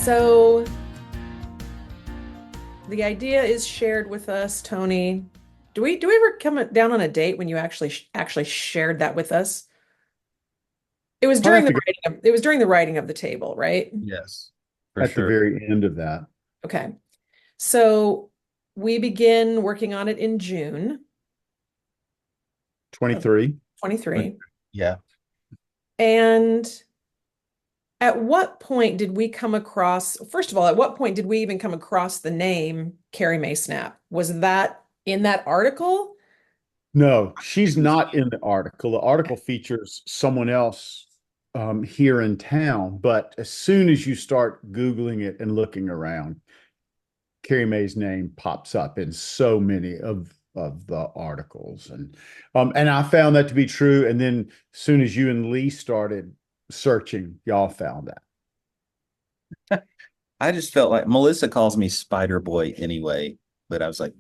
So the idea is shared with us, Tony. Do we ever come down on a date when you actually shared that with us? It was I'd during have the to go writing of the table, right? yes, for Okay. at the sure. very end of that. Okay. So we begin working on it in June of 23. 23. Yeah. And at what point did we come across, first of all, at what point did we even come across the name Carrie Mae Snapp? Was that in that article? No, she's not in the article. The article features someone else here in town, but as soon as you start Googling it and looking around, Carrie Mae's name pops up in so many of the articles. And I found that to be true. And then as soon as you and Lee started searching, y'all found that. I just felt like Melissa calls me Spider Boy anyway, but I was like,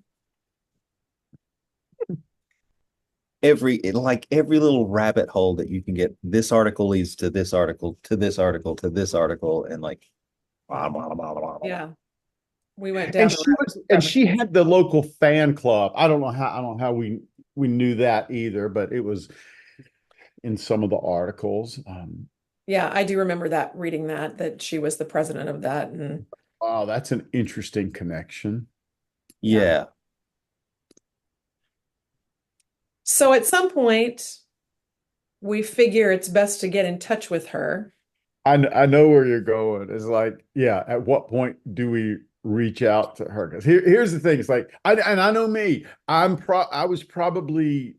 every little rabbit hole that you can get, this article leads to this article, to this article, to this article, and like, blah, blah, blah, blah, blah. Yeah, we went down the And rabbit. she had the local fan club. I don't know how we knew that either, but it was in some of the articles. Yeah, I do remember that reading that she was the president of that. And Wow, that's an interesting connection. yeah. Yeah. So at some point, we figure it's best to get in touch with her. I know where you're going. It's like, yeah, at what point do we reach out to her? Because here's the thing. It's like, I know me. I was probably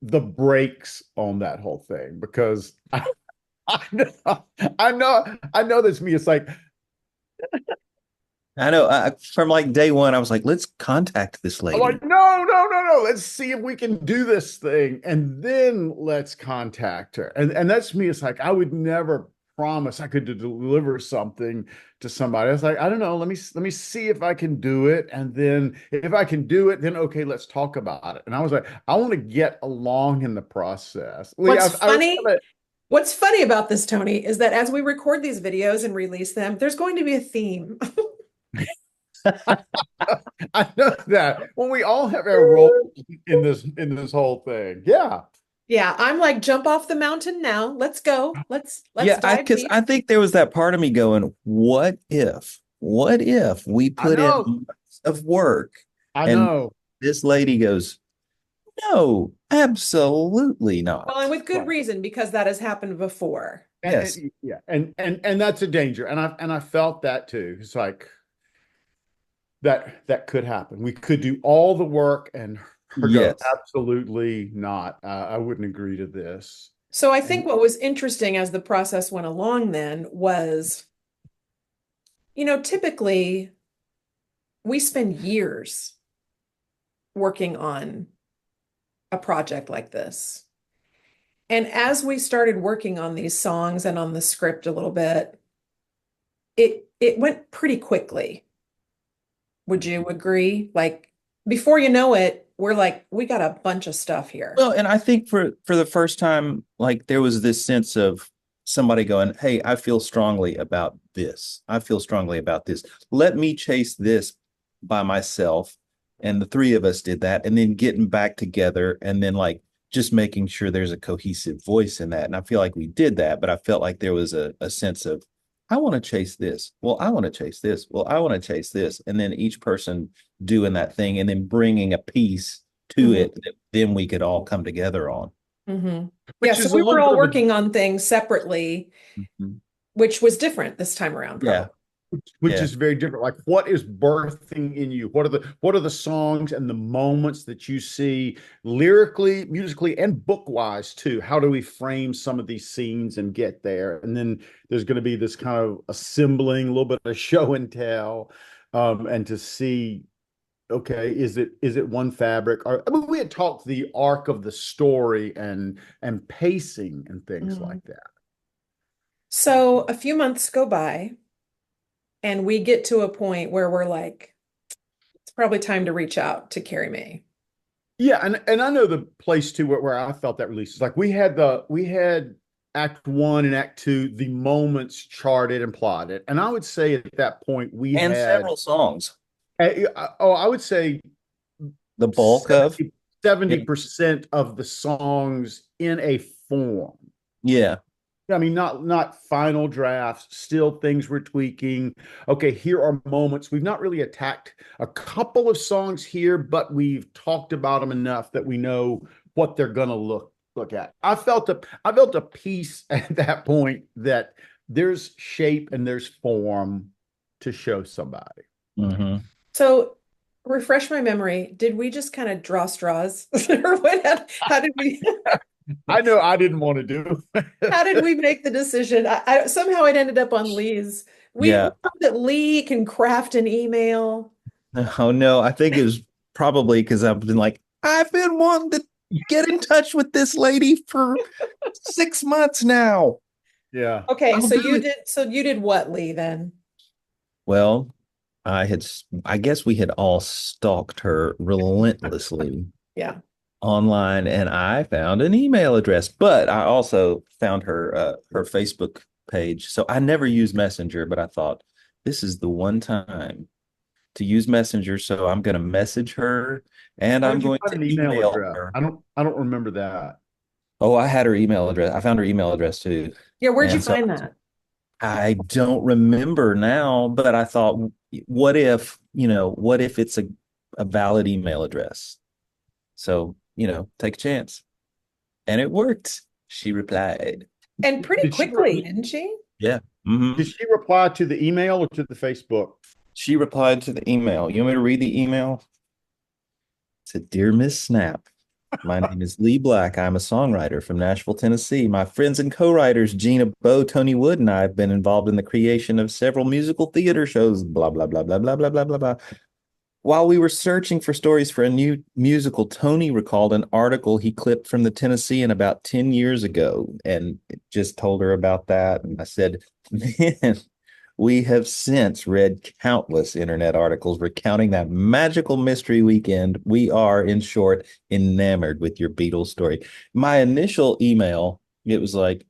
the brakes on that whole thing because I know, I know that's me. It's like, I know. From like day one, I was like, let's contact this I'm like, lady. no. Let's see if we can do this thing, and then let's contact her. And that's me. It's like I would never promise I could deliver something to somebody. I was like, I don't know. Let me see if I can do it, and then if I can do it, then okay, let's talk about it. And I was like, I want to get along in the process. Lee, What's I funny, what's funny about this, Tony, is that as we record these videos and release them, there's going to be a theme. I know that. Well, we all have our role in this whole thing. Yeah. Yeah, I'm like, jump off the mountain now. Let's go. Let's Yeah, dive because deep. I think there was that part of me going, what if we I put in know. months of work I and know. this lady goes, no, absolutely not. Well, and with good Right. reason, because that has happened before. Yes. Yeah, and that's a danger, and I felt that too. It's like that could happen. We could do all the work, and her go, Yes. absolutely not. I wouldn't agree to this. So I And think what was interesting as the process went along then was, typically we spend years working on a project like this. And as we started working on these songs and on the script a little bit, it went pretty quickly. Would you agree? Like before you know it, we're like, we got a bunch of stuff here. Well, and I think for the first time, like there was this sense of somebody going, "Hey, I feel strongly about this. I feel strongly about this. Let me chase this by myself." And the three of us did that, and then getting back together, and then like just making sure there's a cohesive voice in that. And I feel like we did that, but I felt like there was a sense of, I want to chase this. Well, I want to chase this. Well, I want to chase this. And then each person doing that thing and then bringing a piece to Mhm. it that then we could all come together on. Hmm. Yeah, which so is a we were little bit all of a working on things separately, Mhm. which was different this time around, Yeah. probably. which Yeah. is very different. Like, what is birthing in you? What are the songs and the moments that you see lyrically, musically, and book wise too? How do we frame some of these scenes and get there? And then there's going to be this kind of assembling, a little bit of show and tell, and to see, okay, is it one fabric? Or I mean, we had talked the arc of the story and pacing and things Mhm. like that. So a few months go by, and we get to a point where we're like, it's probably time to reach out to Carrie Mae. Yeah, and I know the place too where I felt that release is like we had Act One and Act Two, the moments charted and plotted. And I would say at that point we And had, several songs. I would say The bulk of, yeah, 70% of the songs in a form. yeah. I mean, not final drafts, still things we're tweaking. Okay, here are moments. We've not really attacked a couple of songs here, but we've talked about them enough that we know what they're gonna look at. I felt a piece at that point that there's shape and there's form to show somebody. Mm-hmm. So refresh my memory. Did we just kind of draw straws? Or how did we I know I didn't want to do. how did we make the decision? Somehow it ended up on Lee's. We Yeah. know that Lee can craft an email. Oh no, I think it was probably because I've been like, I've been wanting to get in touch with this lady for 6 months now. Yeah. Okay, I'll so do it. so you did what, Lee, then? Well, I guess we had all stalked her relentlessly Yeah. online, and I found an email address, but I also found her Facebook page. So I never used Messenger, but I thought this is the one time to use Messenger. So I'm going to message her and How I'm did you going find to an email email address? her. I don't remember that. Oh, I had her email address. I found her email address too. Yeah, where'd you And so find that? I don't remember now, but I thought, what if it's a valid email address? So, take a chance. And it worked. She replied. And pretty Did she quickly, didn't she? Yeah. Hmm. did she reply to the email or to the Facebook? She replied to the email. You want me to read the email? It said, Dear Miss Snapp, my name is Lee Black. I'm a songwriter from Nashville, Tennessee. My friends and co-writers, Gina Boe, Tony Wood, and I have been involved in the creation of several musical theater shows, blah, blah, blah, blah, blah, blah, blah, blah, blah. While we were searching for stories for a new musical, Tony recalled an article he clipped from the Tennessean about 10 years ago and just told her about that. And I said, man, we have since read countless internet articles recounting that magical mystery weekend. We are, in short, enamored with your Beatles story. My initial email, it was like,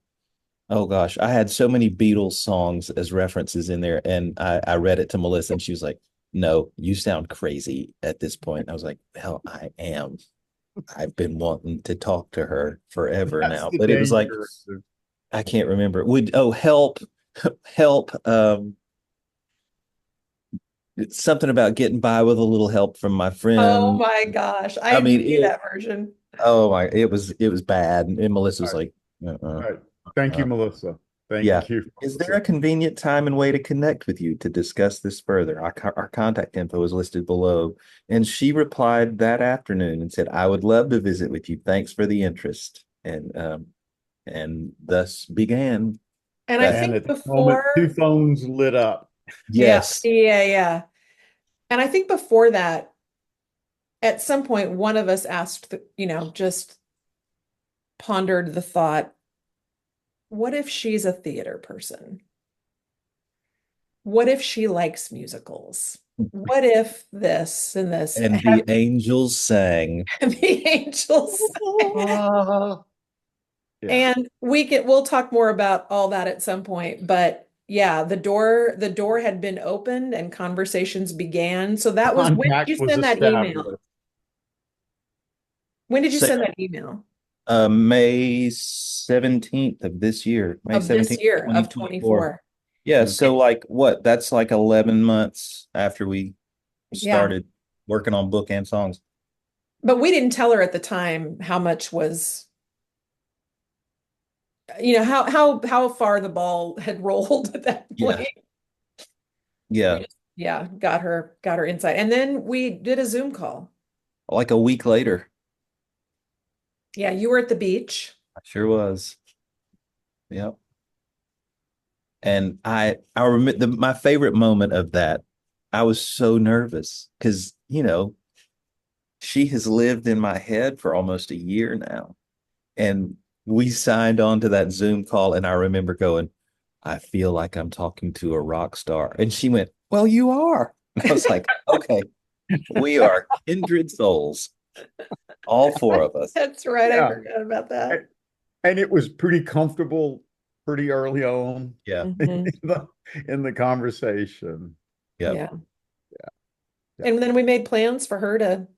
oh gosh, I had so many Beatles songs as references in there. And I read it to Melissa and she was like, no, you sound crazy at this point. I was like, well, I am. I've been wanting to talk to her forever That's now. the But it was like, danger. I can't remember. Help, help. It's something about getting by with a little help from my Oh friend. my gosh. I I didn't mean, see that version. it was bad. And Melissa All was right. like, uh-uh, All right. Thank you, uh-uh. Melissa. Yeah. Thank you. Is there a convenient time and way to connect with you to discuss this further? Our contact info is listed below. And she replied that afternoon and said, I would love to visit with you. Thanks for the interest. And thus began And I that. And think at that moment, two before, phones lit up. yeah, Yes. yeah, yeah. And I think before that, at some point, one of us asked, just pondered the thought, what if she's a theater person? What if she likes musicals? What if this and this? And the angels sang. The angels. Ah. Yeah. And we'll talk more about all that at some point, but yeah, the door had been opened and conversations began. So that was when did Contact you was send that email? established. When did you Say, send that email? May 17th of this year, May Of this 17th, year of 2024. 24. Yeah, Yeah. so like what? That's like 11 months after we Yeah. started working on book and songs. But we didn't tell her at the time how much was, how far the ball had rolled at that Yeah. point. Yeah. Yeah, got her insight. And then we did a Zoom call. Like a week later. Yeah, you were at the beach. I sure was. Yep. And I remember my favorite moment of that. I was so nervous because, she has lived in my head for almost a year now. And we signed on to that Zoom call, and I remember going, I feel like I'm talking to a rock star. And she went, well, you are. And I was like, okay, we are kindred souls, all four of us. That's right. I Yeah. forgot about that. And it was pretty comfortable pretty early on Yeah. Mhm. in the conversation. Yeah. Yeah. Yeah. And then we made plans for her to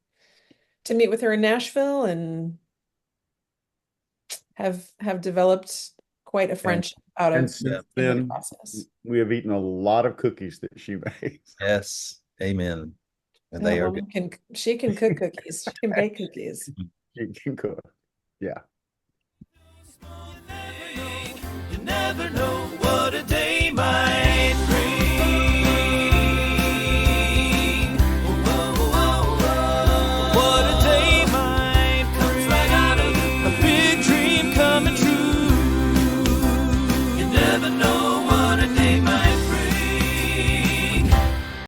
meet with her in Nashville and have developed quite a And friendship out and of since in the then, process. we have eaten a lot of cookies that she makes. Yes. Amen. And That they are good. woman she can cook cookies. She can bake cookies. She can cook. Yeah. You never know.